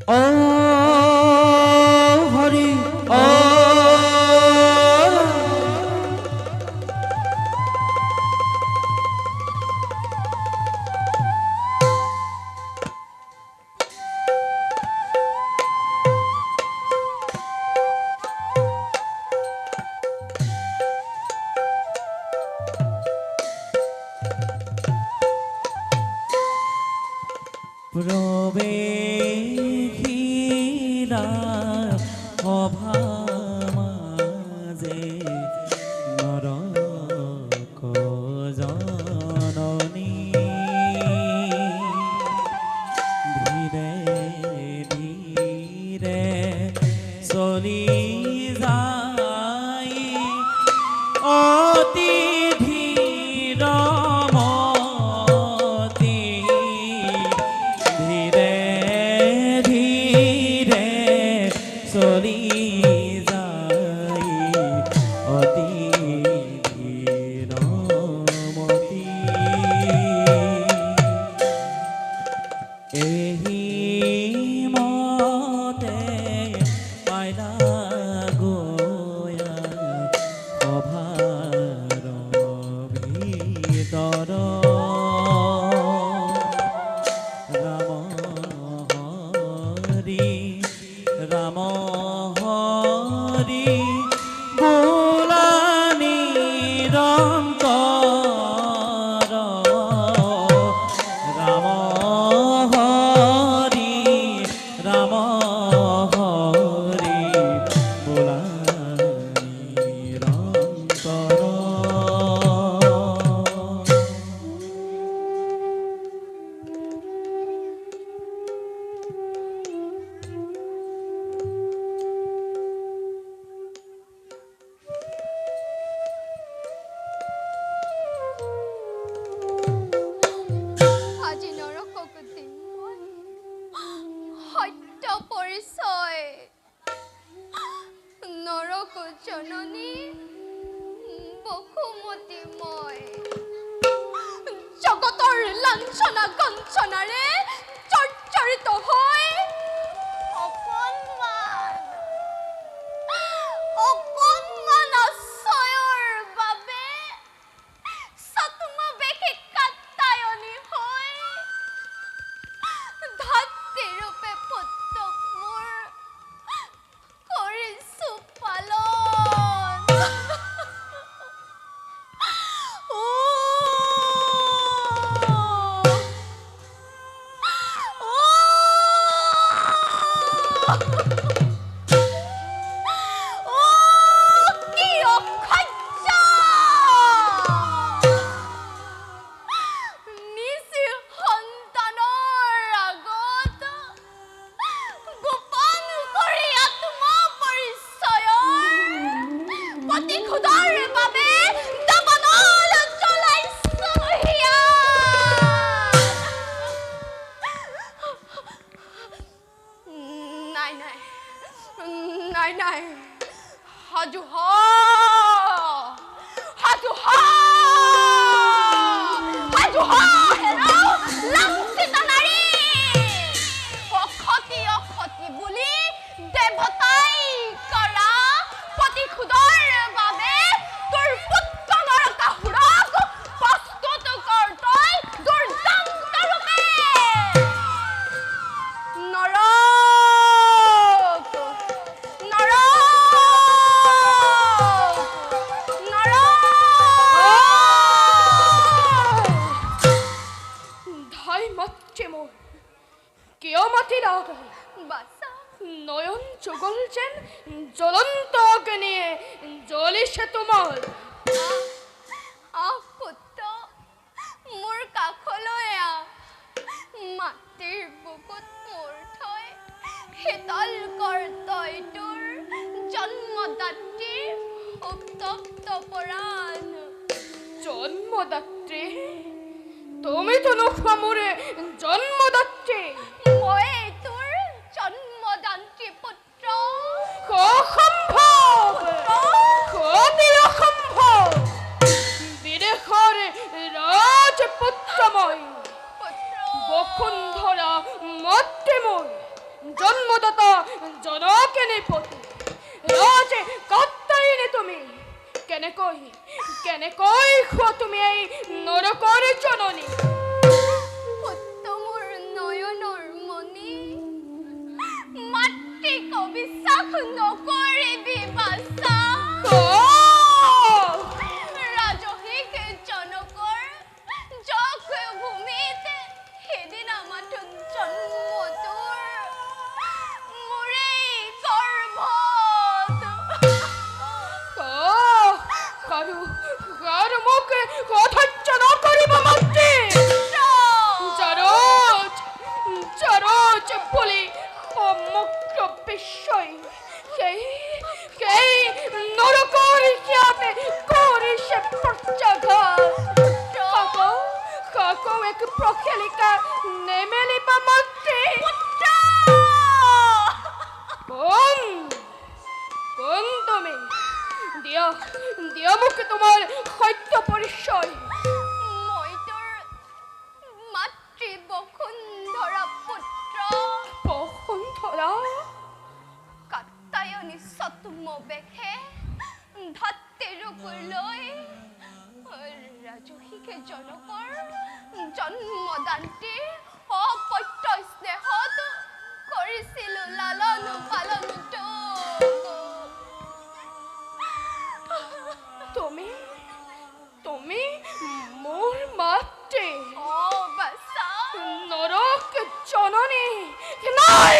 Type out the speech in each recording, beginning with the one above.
ও হরি ও প্রবেশিলা অভা মাঝে নরক জননী ধীরে ধীরে চলি যায় অতি ধীর রাম হরি বোলা নিরন্তর রাম হরি রাম হরি বোলা নিরন্তর নরক জননী বসুমতী মই জগতৰ লাঞ্ছনা গঞ্চনাৰে চৰ্চৰিত হৈ অকণমান আশ্ৰয়ৰ বাবে ছদ্মবেশী কাত্যায়নী হৈ ধাত্ৰীৰূপে পুত্ৰক মোৰ কৰিছো পালন নাই নাই হাজু হাজু হাজু হেৰাও লাঞ্ছিত নাৰী অসতি অসতি বুলি দেৱতাই কৰা প্ৰতিশোধৰ বাবে তোৰ পুত্ৰ নৰকাসুৰক প্ৰস্তুত কৰ তই দুৰ্দান্ত ৰূপে নয়ন যুগল যেন জ্বলন্ত অগ্নিয়ে জ্বলিছে তোমাৰ পুত্ৰ মোৰ কাষলৈ মাটিৰ বুকুত মোৰ থৈ শীতল কৰ তই তোৰ জন্মদাত্ৰীৰ উত্তপ্ত পৰাণ জন্মদাত্ৰী তুমি তো নোখোৱা মোৰে জন্মদাত্ৰী মই তোৰ জন্মদাত্ৰী পুত্ৰ অসম্ভৱ অসম্ভৱ বিদেশৰ ৰাজপুত্ৰ মই বসুন্ধৰা মাতৃ মই জন্মদাতা জনকে নিপতি ৰাজে কাত্তাইনে তুমি কেনেকৈ খোৱা তুমি এই নৰকৰ জননী উত্তমৰ নয়নৰ মণি মাতৃক বিশ্বাস নকৰিবি বাছা ৰাজহিক জনকৰ যক ভূমিত সেদিনা মাথোন জন্ম তোৰ মোৰেই গৰ্ভত আৰু মোক অধৈৰ্য নকৰিব মাতৃ জাৰজ বুলি সমগ্ৰ বিশ্বই সেই নৰকৰ ইয়াতে কৰিছে প্ৰত্যাঘাত কাকো এক প্ৰখেলিকা নেমেলিব মাতৃ কোন তুমি দিয়া মোক তোমাৰ সত্য পৰিচয় মই তোৰ মাতৃ বসুন্ধৰা পুত্ৰ বসুন্ধৰা কাত্তায়নী ছদ্মবেশে ধত্তে ৰূপ লৈ ৰাজহিকে জনকৰ জন্মদান্তিৰ অপত্য স্নেহত কৰিছিলো লালন পালন তুমি মোৰ মাতৃ বাছা নৰক জননী নাই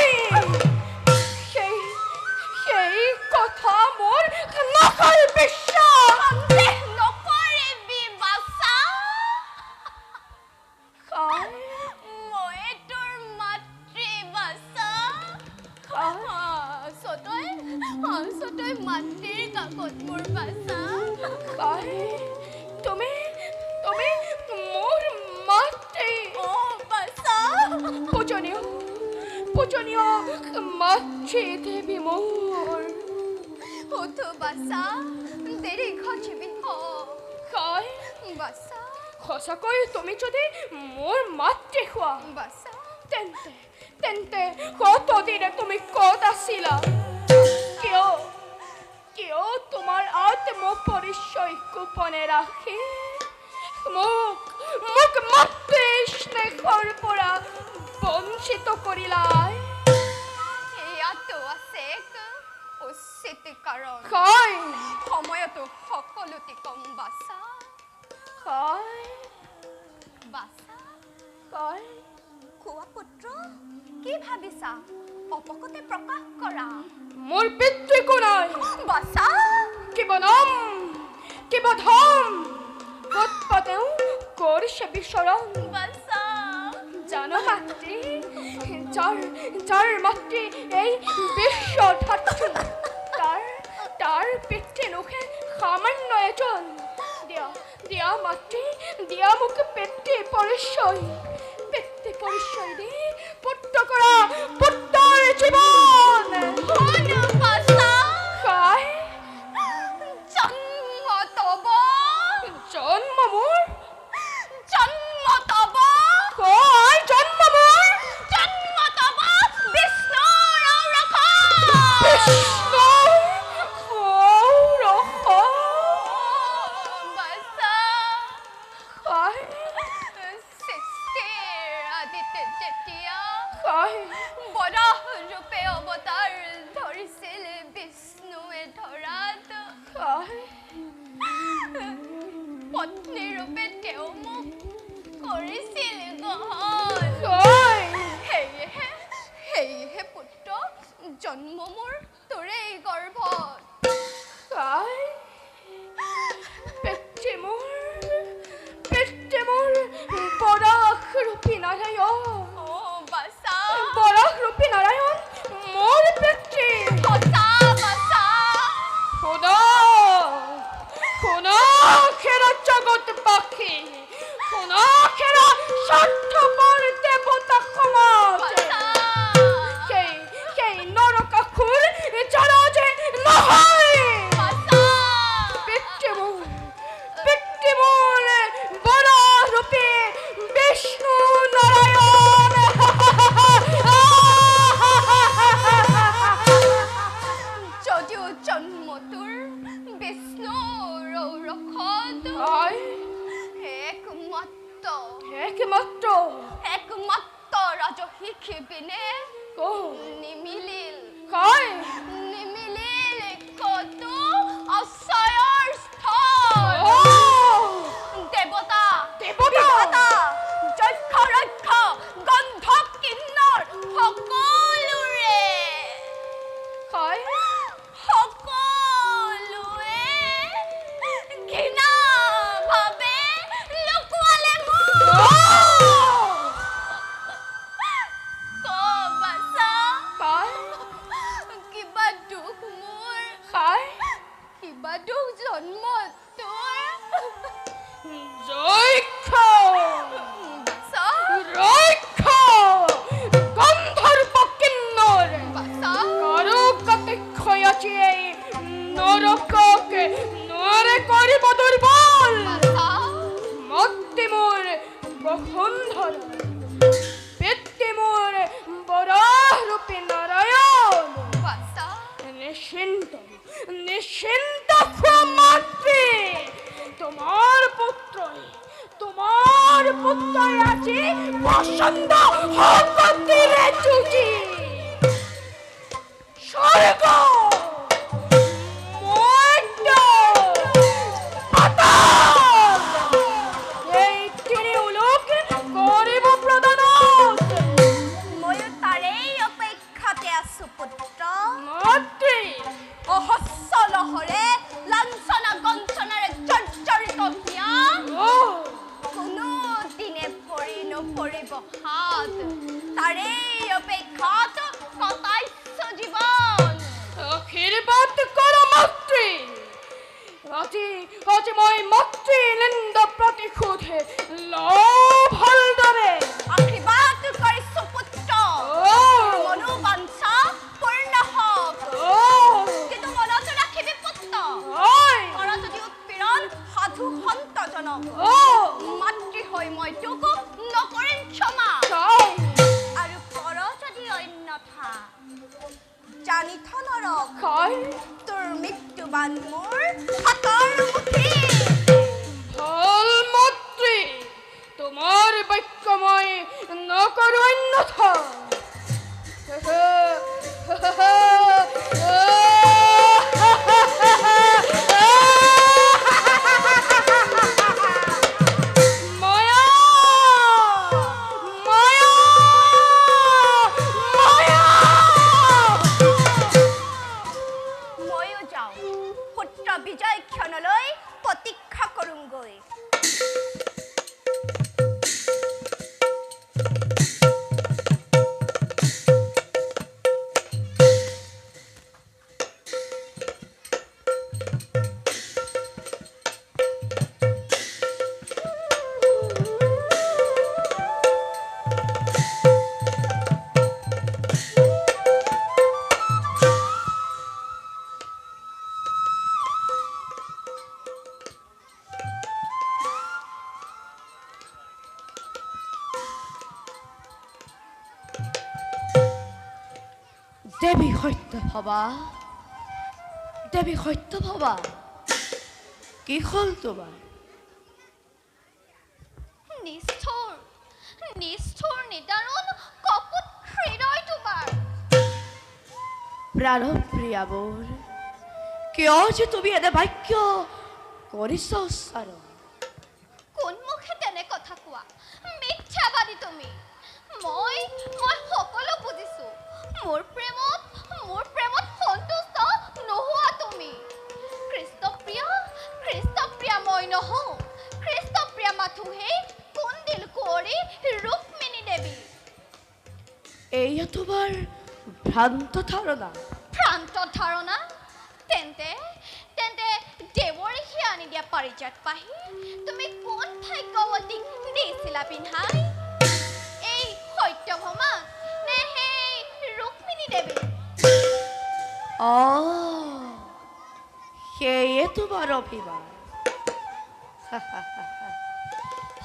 সেই কথা মোৰ নকৰি বিশ্বাস সন্দেহ নকৰিবি বাছা মই তোৰ মাতৃ বাছা সতৈ মাতৃৰ কাকত মোৰ বাছা তুমি মোৰ মাতৃ বাছা পূজনীয় মাতৃ দেৱী মোৰ উঠো বাছা দেৰি ঘটিবি বাছা সঁচাকৈ তুমি যদি মোৰ মাতৃ হোৱা বাছা তেন্তে কতদিনে তুমি ক'ত আছিলা কিয় তোমাৰ আত্মপৰিচয় গোপনে ৰাখি মোক মাতৃ স্নেহৰ পৰা বঞ্চিত কৰিলা ইয়াতো আছে এক উচিত কাৰণ সময়তো সকলোতে কম বাছা খোৱা পুত্ৰ কি ভাবিছা অপকতে প্ৰকাশ কৰা মোৰ পিতৃ কোনাই বাছা কিবা নাম কিবা ধম ক'ত পাতেও কৰিছে বিচৰণ বাছা জানো মাতৃ যাৰ মাতৃ এই বিশ্ব ধাত্ৰী তাৰ পিতৃ লোকে সামান্য এজন দিয়া মাতৃ দিয়া মোক পিতৃ পৰিচয় দি পুত্ৰ কৰা পুত্ৰৰ জীৱন জন্ম মোৰ ৰূপে অৱতাৰ ধৰিছিল বিষ্ণুৱে ধৰাত পত্নী ৰূপে তেওঁ মোক কৰিছিল গ্ৰহণ সেয়েহে পুত্ৰ জন্ম মোৰ তোৰেই গৰ্ভত পিতৃ মোৰ বৰাহ ৰূপী নাৰায়ণ বাছা বৰাহ ৰূপী নাৰায়ণ মোৰ পিতৃ শুনা খেৰা জগতবাসী শুনা খেৰা স্বাৰ্থপৰ দেৱতা সমাজ সেই নৰকাসুৰ যাৰ যে নহয় পিতৃ মোৰ বৰাহ ৰূপী বিষ্ণু নাৰায়ণ একমাত্ৰ একমাত্ৰ ৰাজসিক বিনে নিমিলিল কয় নিমিলিল কতো আশ্ৰয়ৰ স্থল দেৱতা দেৱতা যক্ষ ৰক্ষ গন্ধৰ্ব কিন্নৰ সকলোৰে কয় সকলোৱে ঘৃণা ভাৱে লুকুৱালে মোক বাছা কয় কিবা দুখ মোৰ কয় কিবা দুখ জন্ম তোৰ যক্ষ বাছা রক্ষ গন্ধর্ব কিন্নর বাছা কারো কাতে খয়াছি এই নরককে নরে করিব দুর্বল বাছা মত্তি মোর বসুন্ধর পিতৃ মোর বরাহরূপী নারায়ণ বাছা নিশ্চিন্ত নিশ্চিন্ত মাতৃ তোমার পুত্র আছে পছন্দ হকতিরে চুচি স্বর্গ মধ্য পাতাল এই তিনি উলোক করিব প্রদান ময়ো তাৰেই অপেক্ষাতে আছো পুত্ৰ মাতৃ অহস্য লহৰে লাঞ্ছনা গঞ্চনাৰে জৰ্জৰিত জ্ঞান কোনো দিনে ভৰি নপৰিব হাত তাৰেই অপেক্ষাত কটাইছো জীৱন আশীৰ্বাদ কৰো মাতৃ আজি আজি মই মাতৃ নিন্দ প্ৰতিশোধে লভ হলদৰে আশীৰ্বাদ কৰিছো পুত্ৰ মনোবাঞ্ছা পূৰ্ণ হওক কিন্তু মনত ৰাখিবি পুত্ৰ কৰ যদি উৎপীড়ন সাধু সন্তজনক মাতৃ হৈ মই তোক নকৰিম ক্ষমা আৰু কৰ যদি অন্যথা জানি থ নৰক তোৰ মৃত্যুবান মোৰ হাতৰ মুঠি ভাল মাতৃ তোমাৰ বাক্য মই নকৰো অন্যথা মায়া মায়া মায়া ময়ো যাওঁ পুত্ৰ বিজয় ক্ষণলৈ প্ৰতীক্ষা কৰোঁগৈ দেৱী সত্য ভবা কি হ'ল তোমাৰ নিষ্ঠুৰ নিষ্ঠুৰ নিদাৰুণ কপুত হৃদয় তোমাৰ প্ৰাণপ্ৰিয়া বোৰ কিয় যে তুমি এনে বাক্য কৰিছ উচ্চাৰণ কোন মুখে তেনে কথা কোৱা মিথ্যাবাদী তুমি মই সকলো বুজিছো মোৰ প্ৰেমত সন্তুষ্ট নোহোৱা তুমি কৃষ্ণপ্ৰিয়া মই নহওঁ কৃষ্ণপ্ৰিয়া মাথোহে কুন্দিল কুঁৱৰী ৰুক্মিণী দেৱী এয়া তোমাৰ ভ্ৰান্ত ধাৰণা ভ্ৰান্ত ধাৰণা তেন্তে দেৱৰীষি আনি দিয়া পাৰিজাত পাহি তুমি কোন ভাগ্যৱতীক দিছিলা পিন্ধাই এই সত্যভামা নে সেই ৰুক্মিণী দেৱী সেয়ে তোমাৰ অভিমান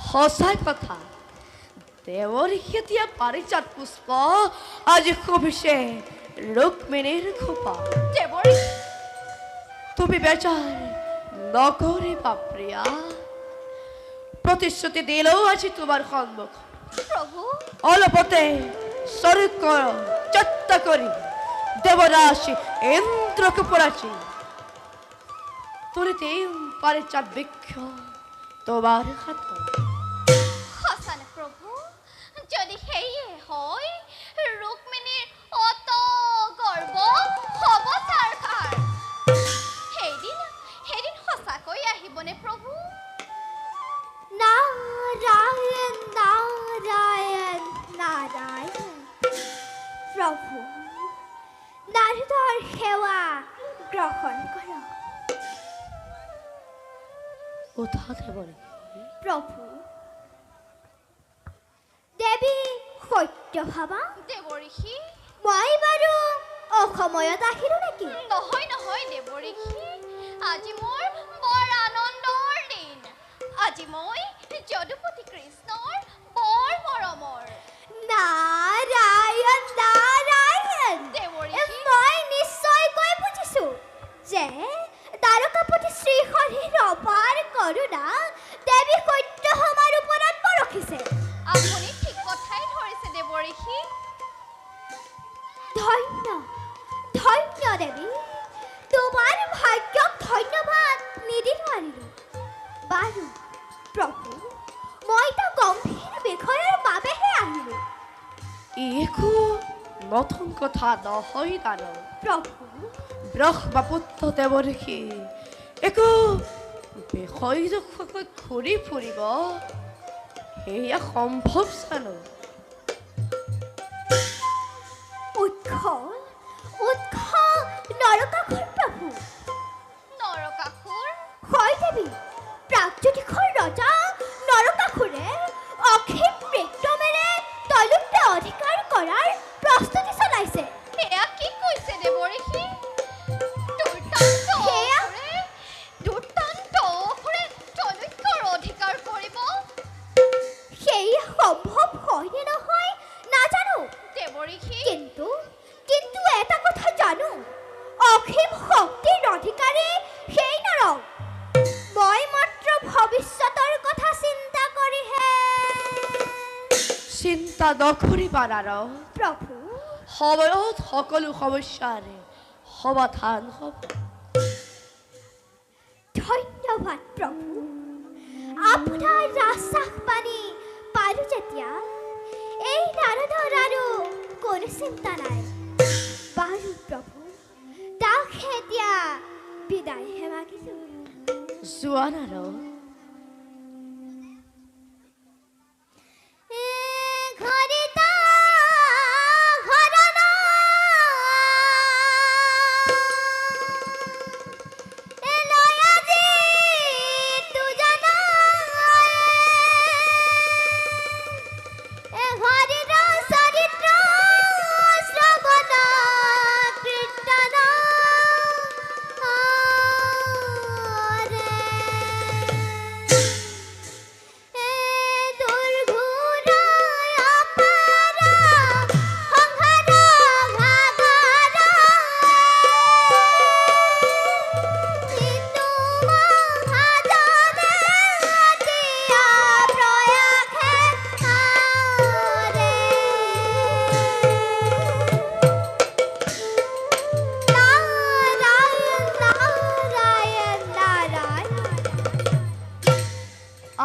সঁচা কথা দেৱৰীষিয়ে দিয়া পাৰিজাত পুষ্প আজি খুবিছে ৰুক্মিণীৰ খোপা দেৱৰীষি তুমি বেচাৰ নগৰে বাপ্ৰিয়া প্ৰতিশ্ৰুতি দিলেও আছি তোমাৰ সম্মুখ। প্ৰভু অলপতে স্বৰূপ চেষ্টা কৰি দেবৰাশি ইন্দ্ৰকে পড়াছি তুলিতে পাৰে চাঁদ বৃক্ষ তোমাৰ হাত। সঁচানে প্ৰভু যদি সেয়ে হয় ৰুক্মিণীৰ অত গৰ্ব হ'ব তাৰ কাৰ সেইদিন সঁচাকৈ আহিবনে প্ৰভু? নাৰায়ণ নাৰায়ণ নাৰায়ণ প্ৰভু নাৰদৰ সেৱা গ্ৰহণ কৰ। কোথা দেবৰে প্ৰভু দেৱী সত্যভামা দেৱঋষি মই বাৰু অসময়ত আহিলো নেকি? নহয় নহয় দেৱঋষি আজি মোৰ বৰ আনন্দৰ দিন। আজি মই যদুপতি কৃষ্ণৰ বৰ মৰমৰ নাৰায়ণ নাৰায়ণ দেৱঋষি মই নিশ্চয়কৈ বুজিছো যে দ্বাৰকাপতি শ্ৰীহৰিৰ অপাৰ কৰোণা দেৱী সত্যভামাৰ ওপৰত বৰষিছে। আপুনি ঠিক কথাই ধৰিছে দেৱঋষি। ধন্য ধন্য দেৱী তোমাৰ ভাগ্যক ধন্যবাদ নিদি নোৱাৰিলো। বাৰু প্ৰভু মই এটা গম্ভীৰ বিষয়ৰ বাবেহে আহিলো। একো নতুন কথা নহয় জানো প্ৰভু ব্ৰহ্মপুত্ৰ দেৱঋষি একো বিষয়ডোখৰকৈ ঘূৰি ফুৰিব সেয়া সম্ভৱ জানো? উৎস উৎস নৰকাসুৰ প্ৰভু। নৰকাসুৰ হয় দেৱী প্ৰাগজ্যোতিষৰ ৰজা নৰকাসুৰে অসীম বিক্ৰমেৰে তলুতে অধিকাৰ কৰাৰ প্ৰস্তুতি চলাইছে। এয়া কি কৈছে দেৱঋষি? দুৰ্দান্ত অসুৰে তলুকৰ অধিকাৰ কৰিব? সেই সম্ভৱ হয়নে নহয় নাজানো দেৱঋষি কিন্তু কিন্তু এটা কথা জানো অসীম শক্তিৰ অধিকাৰী সেই নৰক। মই মাত্ৰ ভৱিষ্যতৰ কথা চিন্তা কৰিহে চিন্তা নকৰিবা আৰু প্ৰভু সময়ত সকলো সমস্যাৰ সমাধান হ'ব। ধন্যবাদ প্ৰভু আপোনাৰ ৰাজশ্বাস পানী পাৰো যেতিয়া এই নাৰদৰ আৰু কোনো চিন্তা নাই। বাৰু প্ৰভু তাক এতিয়া বিদায়হে মাগিছো। যোৱা আৰু ঘৰিতা ঘৰনা লৈ আজি দুজনা ঘৰিৰ চৰিত্ৰ শ্ৰৱণ কীৰ্তন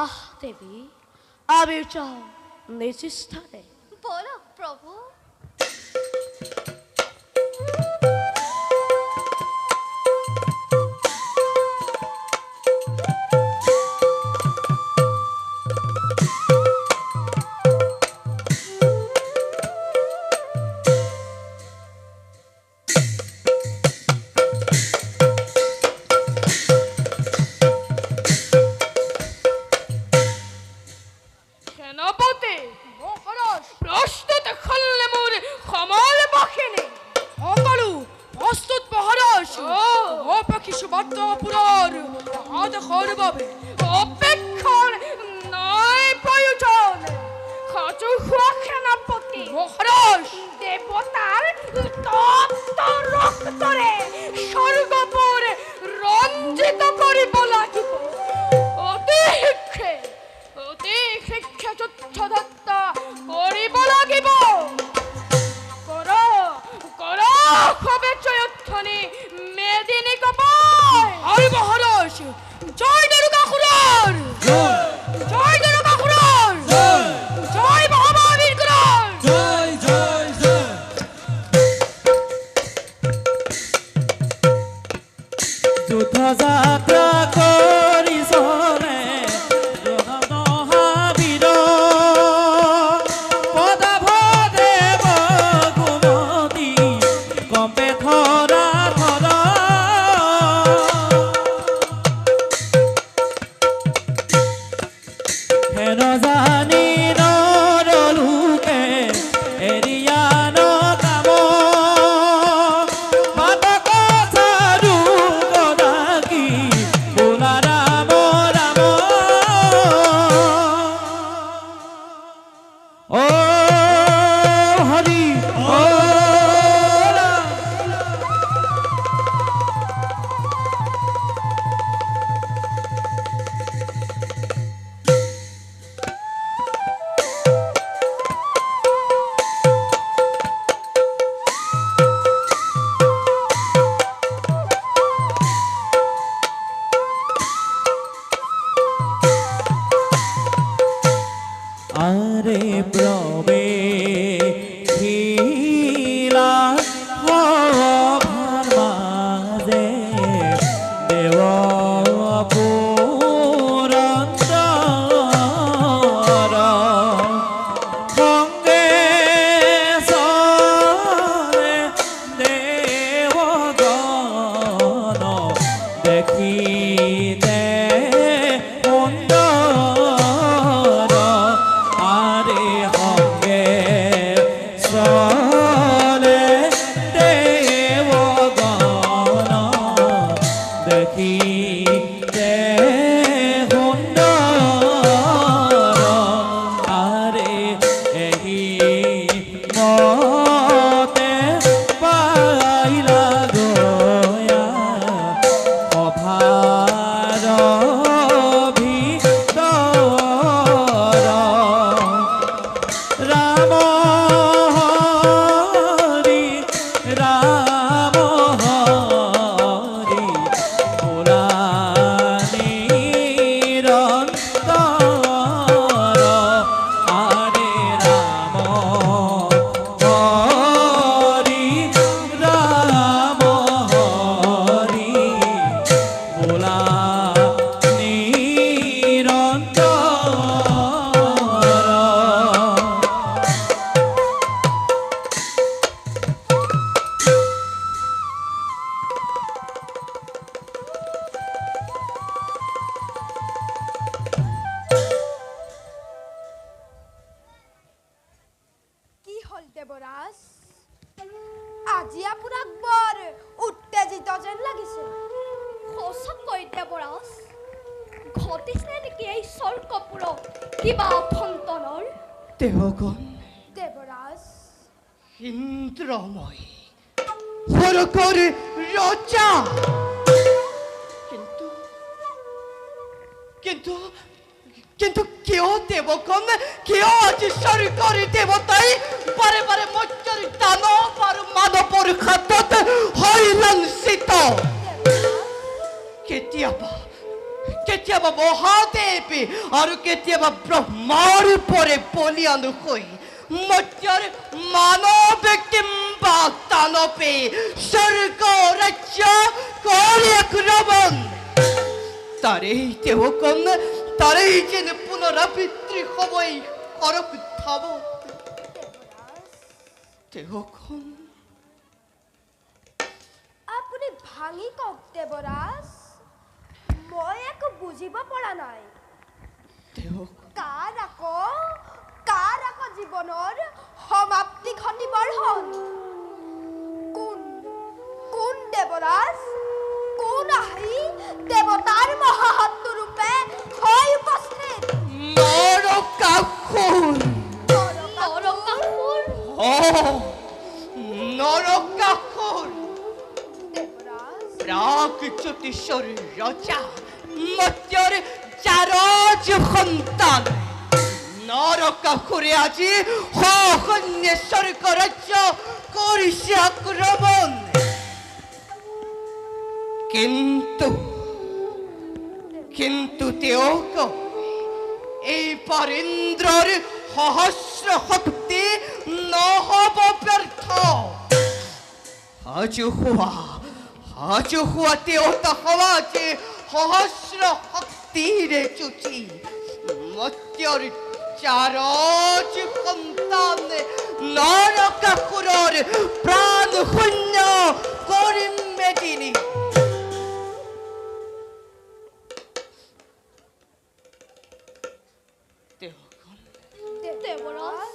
আহ দেৱী আমি যাওঁ নিজ স্থানে। বলক প্ৰভু। সেনাপতি মহারাজ প্রস্তুত হলে মোর ক্ষমার বাহিনী সকলো প্রস্তুত মহারাজ অপেক্ষি সুবার্তাপুরার হাত খরবাবে অপেক্ষার নাই প্রয়োজন খাজু হুয়া সেনাপতি মহারাজ দেবতার তপ্ত রক্তরে স্বর্গপুর রঞ্জিত করিব লাগিব অতি শীঘ্ৰে নিৰীক্ষে যুদ্ধদত্তা কৰিব লাগিব কৰ সবেচ্ছয়ধ্বনি মেদিনী কপাই আৰু মহাৰাজ জয় নৰকাসুৰৰ জয় নৰকাসুৰৰ জয় মহাবীৰ গুৰৰ জয় জয় জয় যুদ্ধ যাত্ৰা কৰিছনে মহাবীৰ পদাভদেৱ গুণতি কম্পে ধৰা ধৰা হেন জানি নৰলোকে এৰিয়া নকাম মাতক চাৰু গদাকি বোলা ৰাম ৰাম ও হৰি ও ৰাম আরে প্রবে খিলা ভার মাঝে দেব পুরন্দর সঙ্গে সরে দেবগণ দেখিতে সুন্দর আরে সঙ্গে চলে দেবগণ দেখিতে সুন্দর আরে এহি মতে পাইলা গয়া অভাৰ ভিতৰ ৰাম হৰি ৰাম হৰি বোলা নিৰন্তৰ আৰে ৰাম হৰি ৰাম হৰি বোলা নিৰন্তৰ কি হল দেৱৰাজ আজি আপোনাক বৰ উত্তেজিত যেন লাগিছে সঁচাকৈ দেৱৰাজ ঘটিছে নেকি এই স্বৰ্গপুৰত কিবা অথন্তনৰ দেৱগণ দেৱৰাজ ইন্দ্ৰময় স্বৰ্গৰ ৰজা কিন্তু কিন্তু কিন্তু কিয় দেৱগণ কিয় আজি স্বৰ্গৰ দেৱতাই বাৰে বাৰে মৰ্ত্যৰ দানৱ আৰু মানৱৰ খাতত হৈ লাঞ্ছিত কেতিয়াবা কেতিয়াবা মহাদেৱ আৰু কেতিয়াবা ব্ৰহ্মাৰ পৰে বলিয়ান হৈ মৰ্ত্যৰ মানৱ কিম্বা দানৱে স্বৰ্গ ৰাজ্য কৰি আক্ৰমণ তাৰেই দেৱগণ তাৰেই যেন পুনৰাবৃত্তি সময় কৰক ধাব দেৱগণ আপুনি ভাঙি কওক দেৱৰাজ মই একো বুজিব পৰা নাই কাৰ আকৌ জীৱনৰ সমাপ্তি ঘটিবৰ হ'ল কোন দেৱৰাজ কোন আহি দেৱতাৰ মহাশত্ৰু ৰূপে হৈ উপস্থিত নৰকাসুৰ নৰকাসুৰ প্ৰাগজ্যোতিষৰ ৰজা মৰ্ত্যৰ জাৰজ সন্তান নৰকাসুৰে আজি সৈন্যে স্বৰ্গৰাজ্য কৰিছে আক্ৰমণ। কিন্তু তেওঁক এই পৰেন্দ্ৰৰ সহস্ৰ শক্তি নহ'ব ব্যৰ্থ। হাজোহোৱা তেওঁতা সমাজে সহস্ৰ শক্তিৰে যুঁজি মৰ্ত্যৰ চাৰজ সন্তান নৰকাসুৰৰ প্ৰাণ শূন্য কৰিম মেদিনী। দেৱৰাজ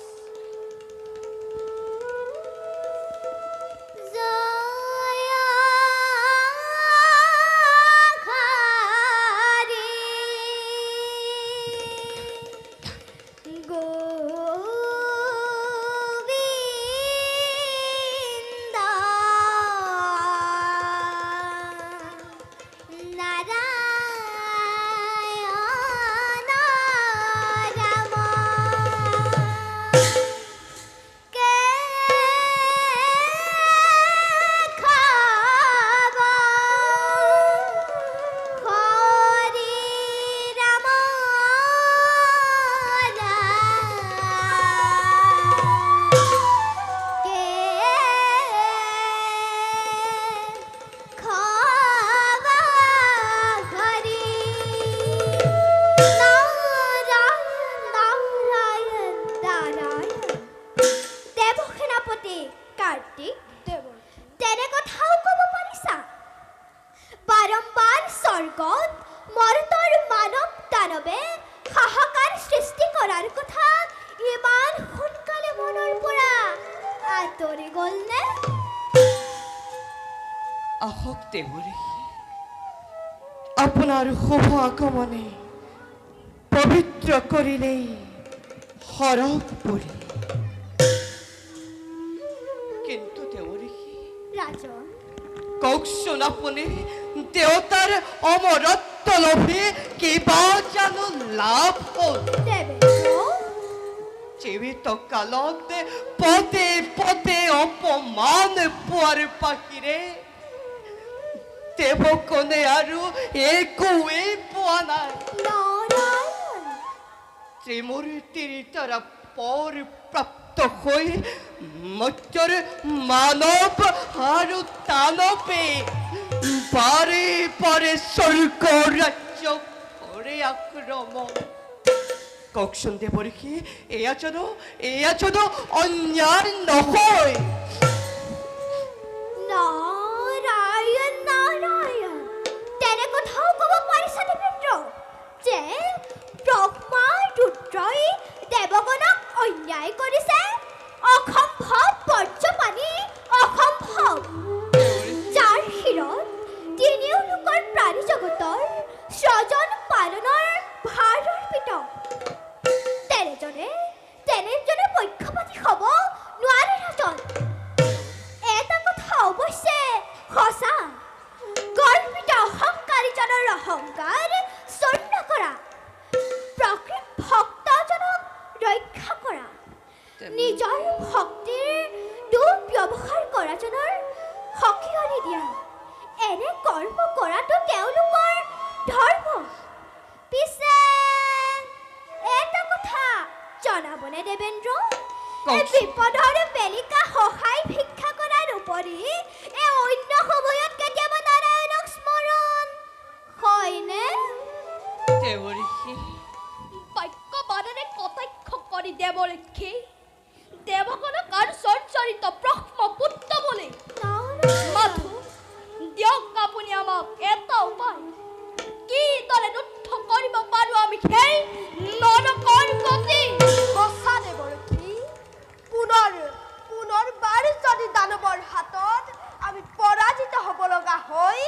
আহক দেৱৰী, আপোনাৰ শুভ আগমনে পবিত্ৰ কৰিলেই সৰগ পৰি। কিন্তু দেৱৰী ৰাজন কওকচোন আপুনি দেউতাৰ অমৰত্ব লোভে কিবা জানো লাভ হ'ল? দেৱেন্দ্ৰ জীৱিত কালত পদে পদে অপমান পোৱাৰ বাহিৰে দেৱকনে আৰু একোৱেই পোৱা নাই। নাৰায়ণ ত্ৰিমূৰ্তিৰ দ্বাৰা পৰ প্ৰাপ্ত হৈ মৰ্ত্যৰ মানৱ আৰু দানৱে বাৰে বাৰে স্বৰ্গ ৰাজ্য কৰে আক্ৰমণ। কওকচোন দেৱৰ্ষি, এয়া জানো অন্যায় নহয়? নাৰায়ণ নাৰায়ণ, তেনে কথাও ক'ব পাৰিছা দেৱেন্দ্ৰ যে ব্ৰহ্মা ৰুদ্ৰই দেৱগণক অন্যায় কৰিছে? অসম্ভৱ বৰ্জপানী, অসম্ভৱ। যাৰ শিৰত তিনিও লোকৰ প্ৰাণী জগতৰ স্বজন পালনৰ ভাৰ অৰ্পিত, তেনেজনে পক্ষপাতী হ'ব নোৱাৰে ৰাজন। এটা কথা অৱশ্যে সঁচা, গৰ্বিত অহংকাৰীজনৰ অহংকাৰ চূৰ্ণ কৰা, প্ৰকৃত ভক্তজনক ৰক্ষা কৰা, নিজৰ ভক্তিৰ দুৰ্ব্যৱহাৰ কৰাজনৰ সকিয়নি দিয়া, এনে কৰ্ম কৰাটো তেওঁলোকৰ ধৰ্ম। পিছে এটা কথা জনাবনে দেৱেন্দ্ৰ, এই বিপদৰ বেলিকা সহায় ভিক্ষা কৰাৰ উপৰি এই অন্য সময়ত কেতিয়াবা নাৰায়ণক স্মৰণ হয়নে? দেৱৰ্ষি বাক্য বাদেৰে কটাক্ষ কৰি দেৱৰক্ষী দেৱগণক আৰু চৰ্চৰিত ব্ৰহ্মপুত্ৰ বুলি মাথো দিয়ক আপুনি আমাক এটা উপায়, কিদৰে নুদ্ধ কৰিব পাৰোঁ আমি সেই নৰকৰ গতি। সঁচা দেৱৰক্ষী, পুনৰবাৰ যদি দানৱৰ হাতত আমি পৰাজিত হ'ব লগা হয়,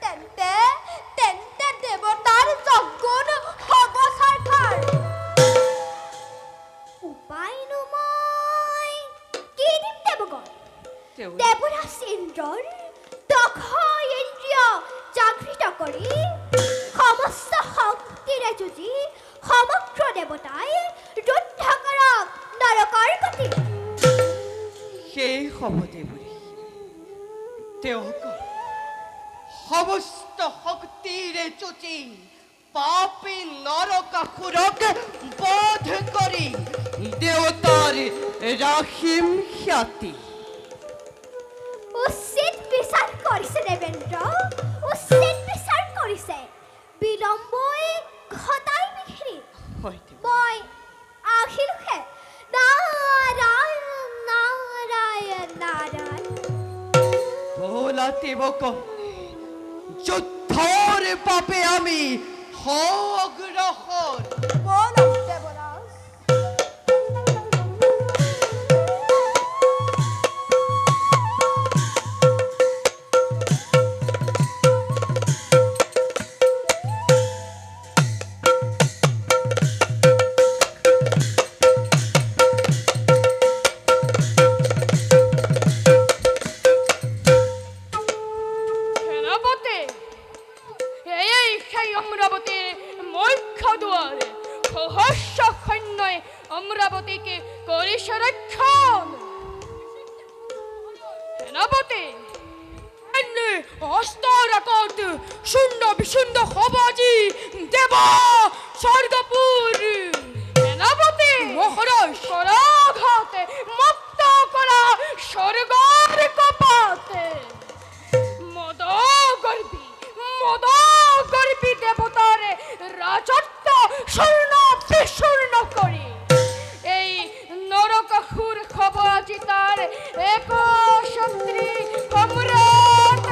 তেন্তে দেৱতাৰ যজ্ঞ হ'ব সাৰ্থক। উপায়নো মই কি দিম দেৱগণ? দেৱৰাজ ইন্দ্ৰৰ দক্ষ ইন্দ্ৰিয় জাগৃত কৰি সমস্ত শক্তিৰে যুঁজি সমগ্ৰ দেৱতাই হ'ব দেৱৰী তেওঁক সমস্ত শক্তিৰে যুঁজি পাপী নৰকাসুৰক বধ কৰি দেৱতাৰ ৰাখিম খ্যাতি উচিত বিচাৰ কৰিছে দেৱেন্দ্ৰ উচিত বিচাৰ কৰিছে বিলম্বই ঘটাই বিঘিনি হয় দেৱ মই আহিলোহে নাৰায়ণ নাৰায়ণ নাৰায়ণ ভোলা দেৱক যুদ্ধৰ বাবে আমি অগ্ৰসৰ বলক দেৱৰাজ সেনাপতি এই সেই অমৰাবতীৰ মুখ্য দুয়াৰ সহস্ৰ সৈন্যই অমৰাবতীকে কৰিছে ৰক্ষণ সেনাপতি হস্তৰ আগত শূন্য বিশূন্য হব আজি দেৱ স্বৰ্গপুৰ সেনাপতি মহাৰাজ কৰাঘাতে মুক্ত কৰা স্বৰ্গৰ কপাতে মদগর্বী দেবতার রাজত্ব শূন্য বিশূন্য করে এই নরকাসুর খবর আজি তার এক শক্তি সম্রাট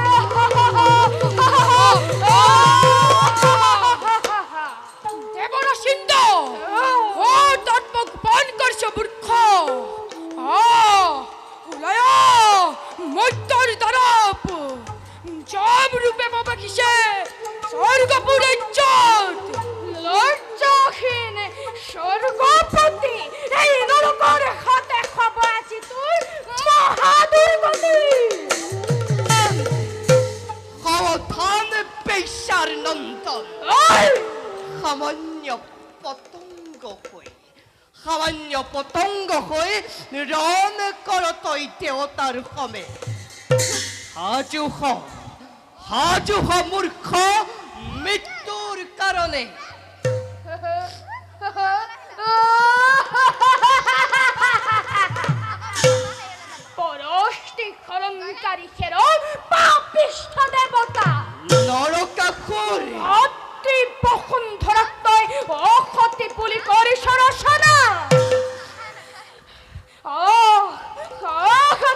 দেবরা সিন্ধ ও তৎপক বন করছ মূর্খ উলয় মৈত্যর দ্বারপ জব রূপে বাবা কিসে স্বর্গপুর ইজ্জত লজ্জাহীন স্বর্গপতি এই নরকের হাতে খবর আছে তোর মহাদুর্গতি সাৱধান পেচাৰ নন্দন সামান্য পতংগ হৈ ৰণ কৰ তই দেৱতাৰ সমে হাজু হ মূৰ্খ মৃত্যুৰ কাৰণে পৰষ্টি খৰঙ্কাৰী খেৰো পাপিষ্ঠ দেবতা নৰকাসুৰ অতি বসুন্ধৰাত্ময় অসতি বুলি কৰি সৰসনা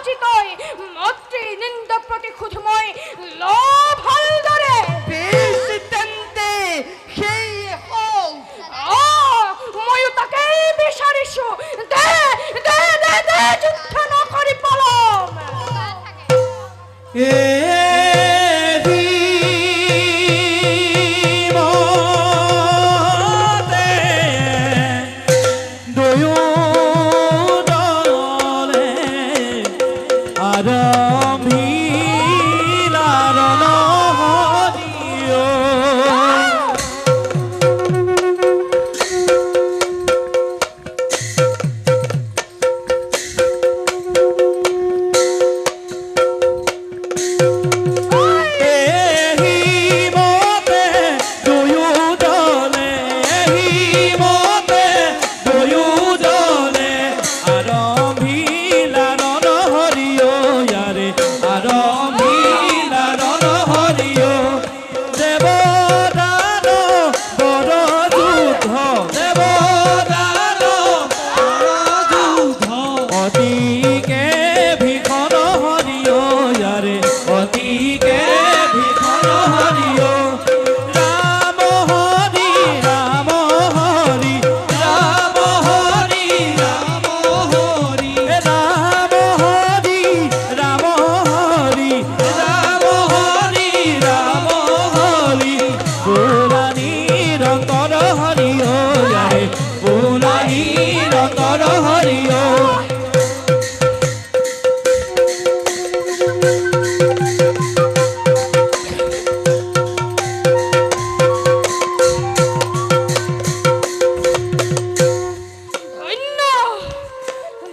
আজি তই মাতৃ নিন্দ প্ৰতিশোধ মই লভ ভালদৰে বেছ তেন্তে সেই হওক ময়ো তাকেই বিচাৰিছো দে দে দে দে যুদ্ধ নকৰি পলম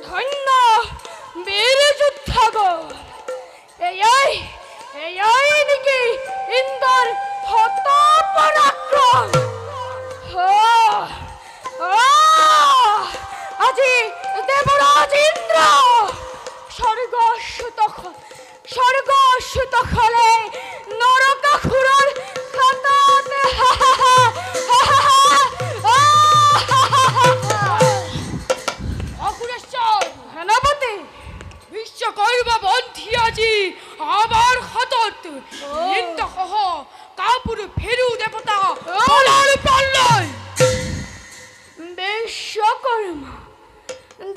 ধন্য বীৰ যুদ্ধ স্বৰ্গ সুত খলে নৰকাসুৰৰ হাততে অসুৰেশ্বৰ সেনাপতি বিশ্বকৰ্মা বন্ধি আজি আমাৰ হাতত ইন্দ্ৰসহ কাপুৰ ফেৰু দেৱতা পলাৰ পাল্লৈ বিশ্বকৰ্মা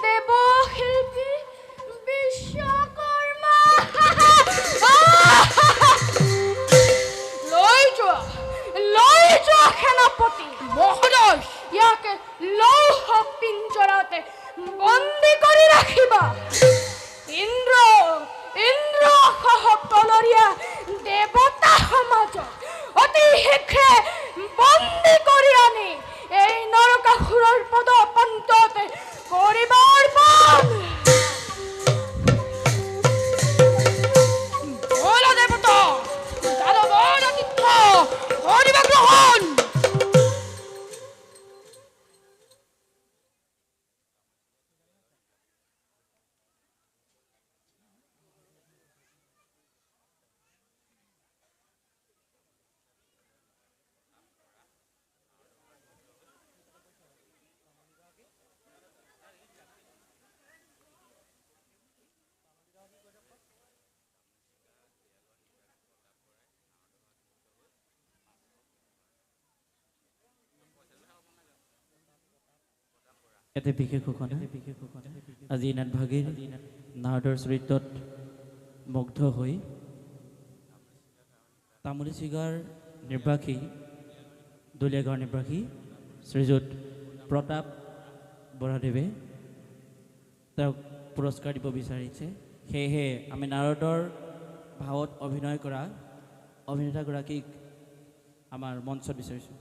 দেৱশিল্পী বিশ্বকৰ্মা লৈ যোৱা সেনাপতি মহোদয় ইয়াকে লৌহ পিঞ্জৰাতে বন্দী কৰি ৰাখিবা ইন্দ্ৰ সহ তলৰীয়া দেৱতা সমাজক অতি শীঘ্ৰে বন্দী কৰি আনি এই নৰকাসুৰৰ পদপন্ততে কৰিবাৰ পাল বলা দেৱতা দানৱৰ আতিথ্য কৰিবা গ্ৰহণ ইয়াতে বিশেষ ঘোষণা আজি নাটভাগীৰ নাৰদৰ চৰিত্ৰত মুগ্ধ হৈ তামুলী চিগাৰ নিৰ্বাসী দলীয় গাঁৱৰ নিৰ্বাসী শ্ৰীযুত প্ৰতাপ বৰাদেৱে তেওঁক পুৰস্কাৰ দিব বিচাৰিছে সেয়েহে আমি নাৰদৰ ভাৱত অভিনয় কৰা অভিনেতাগৰাকীক আমাৰ মঞ্চত বিচাৰিছোঁ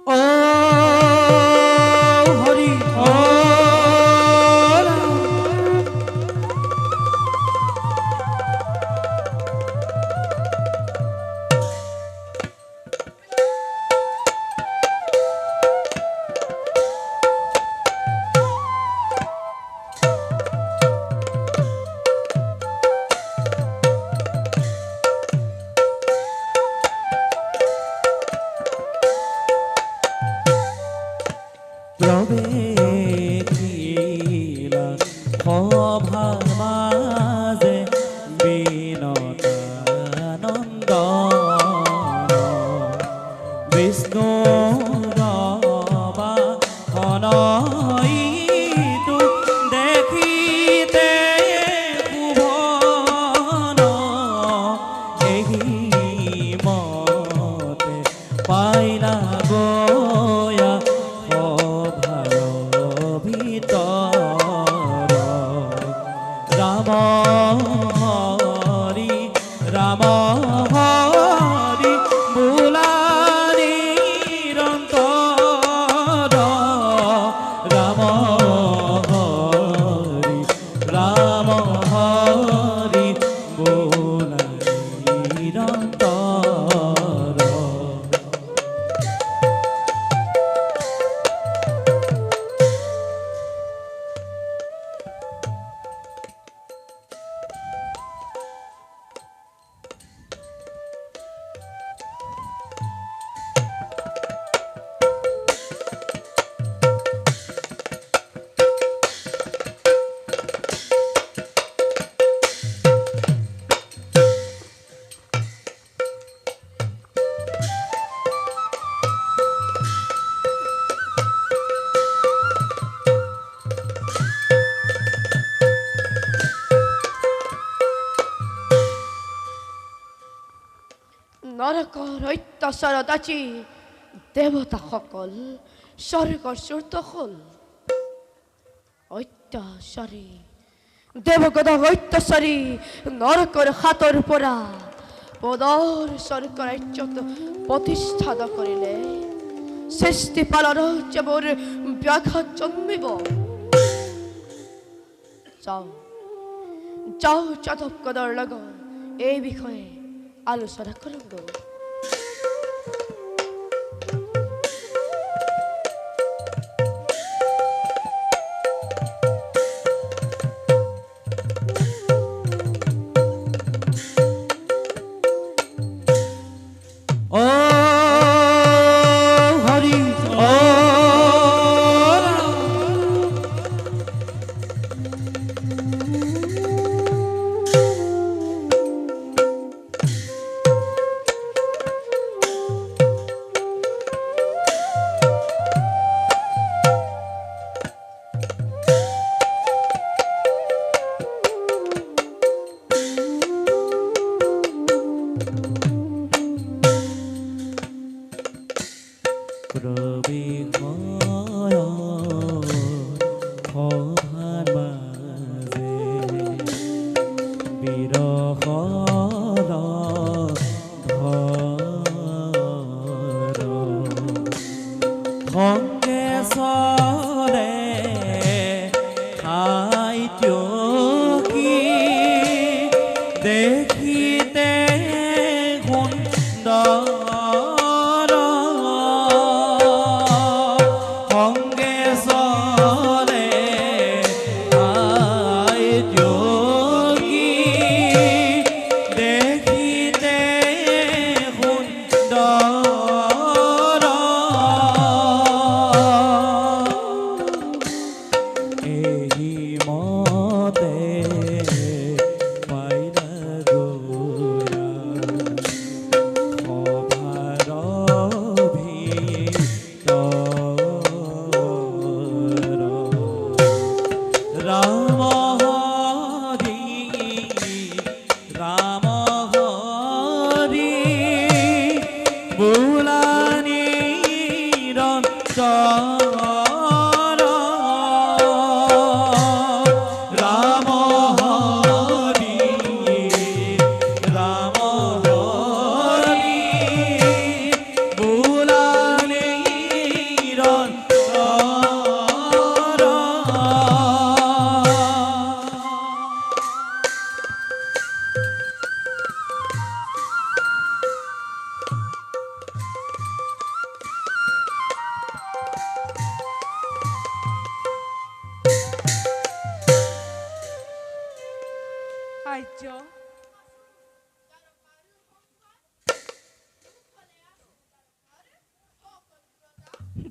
ও হৰি ও প্ৰৱেশিলা সভাৰ মাজে বিনতানন্দ বিষ্ণুৰ বাহনইটো দেখিতে ভুৱন এহি মতে পাইলা গয়া ৰাম হৰি ৰাম হৰি বুলানি ৰন্তৰ ৰাম হৰি বুলানি ৰন্তৰ নৰকৰ অত্যাচাৰত আজি দেৱতাসকল স্বৰ্গচ্যুত হ'ল। অত্যাচাৰী দেৱগণক অত্যাচাৰী নৰকৰ হাতৰ পৰা পদৰ স্বৰ্গ ৰাজ্যত প্ৰতিষ্ঠা নকৰিলে সৃষ্টি পালনৰ যেবোৰ ব্যাঘাত জন্মিব। যাওঁ যাওঁ যাদৱগণৰ লগত এই বিষয়ে আলোচনা কৰোঁ। ও হৰি ও দেখিতে সুন্দৰ সঙ্গে চলে আইদ্যোগী দেখিতে সুন্দৰ এই মতে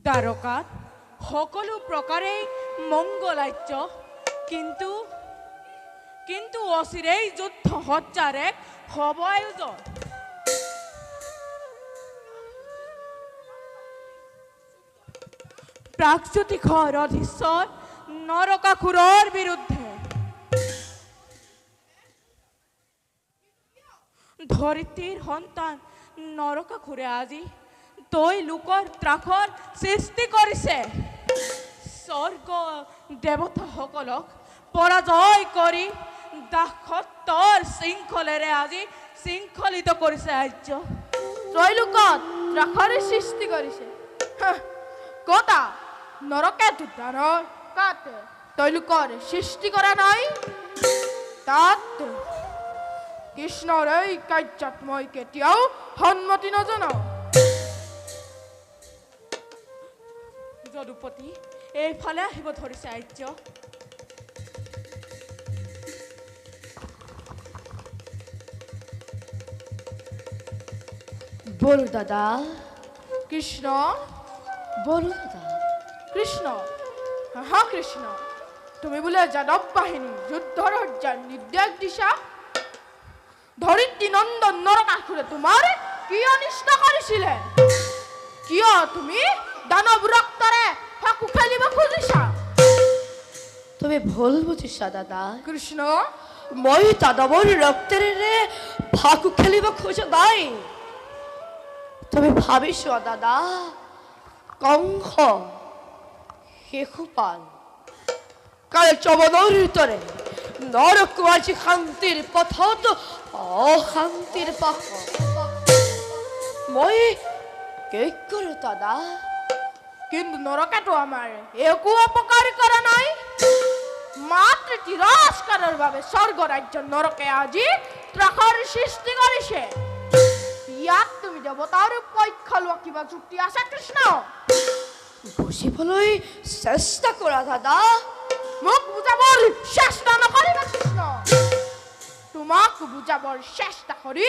দ্বাৰকাত সকলো প্ৰকাৰে মংগলাজ্য, কিন্তু কিন্তু অচিৰেই যুদ্ধ সজ্জাৰ এক হব আয়োজন। প্ৰাগজ্যোতিষৰ অধীশ্বৰ নৰকাসুৰৰ বিৰুদ্ধে ধৰিত্ৰীৰ সন্তান নৰকাসুৰে আজি তৈ লোকৰ ত্ৰাসৰ সৃষ্টি কৰিছে। স্বৰ্গ দেৱতাসকলক পৰাজয় কৰি দাসত্বৰ শৃংখলেৰে আজি শৃংখলিত কৰিছে আৰ্য। ত্ৰৈলোকত ত্ৰাসৰ সৃষ্টি কৰিছে। কতা নৰকে দুটাৰৰ কাতে ত্ৰৈলোকৰ সৃষ্টি কৰা নাই। তাত কৃষ্ণৰ এই কাৰ্যত মই কেতিয়াও সন্মতি নজনাও। যদুপতি এইফালে আহিব ধৰিছে আৰ্য। বলো দাদা। কৃষ্ণ বলো দাদা। কৃষ্ণ, হা কৃষ্ণ, তুমি বোলে যাদৱ বাহিনী যুদ্ধৰ নিৰ্দেশ দিছা। ধৰিত্ৰী নন্দন নৰকাসুৰে তোমাৰ কি অনিষ্ট কৰিছিলে? কিয় তুমি দানৱ ৰক্তৰে ফাকু খেলিব খুজিছা? তুমি ভুল বুজিছা দাদা। কৃষ্ণ, মই দানৱৰ ৰক্তেৰে ফাকু খেলিব খোজা নাই। তুমি ভাবিছ দাদা কংস শিশুপাল কালে চবনৰ ভিতৰে নৰক আজি শান্তিৰ পথত অশান্তিৰ পথ মই কি কৰোঁ দাদা কিন্তু নৰকেতো আমাৰ একো অপকাৰ কৰা নাই মাত্ৰ তিৰস্কাৰৰ বাবে স্বৰ্গ ৰাজ্য নৰকে আজি ত্ৰাসৰ সৃষ্টি কৰিছে ইয়াত তুমি দেৱতাৰ পক্ষ লোৱা কিবা যুক্তি আছে কৃষ্ণ বুজিবলৈ চেষ্টা কৰা দাদা মোক বুজাবৰ চেষ্টা নকৰিবা কৃষ্ণ তোমাক বুজাবৰ চেষ্টা কৰি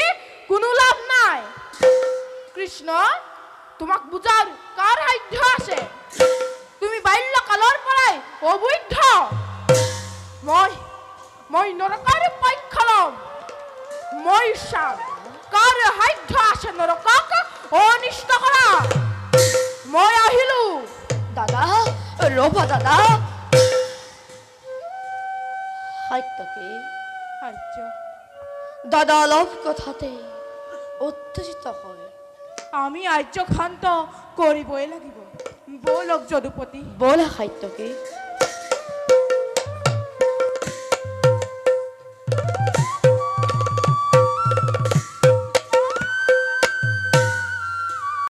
কোনো লাভ নাই কৃষ্ণ তোমাক বুজাৰ কাৰ সাধ্য আছে তুমি বাল্যকালৰ পৰাই অবৈধ মই নৰকৰ পক্ষ ল'ম মই চাম কাৰ সাধ্য আছে নৰকক অনিষ্ট কৰা মই আহিলো দাদা ৰ'বা দাদা সাত্যকী সাধ্য দাদা অলপ কথাতে উত্তেজিত হয় আমি আৰ্য শান্ত কৰিবই লাগিব বলক যদুপতি ব'লা সাত্যকী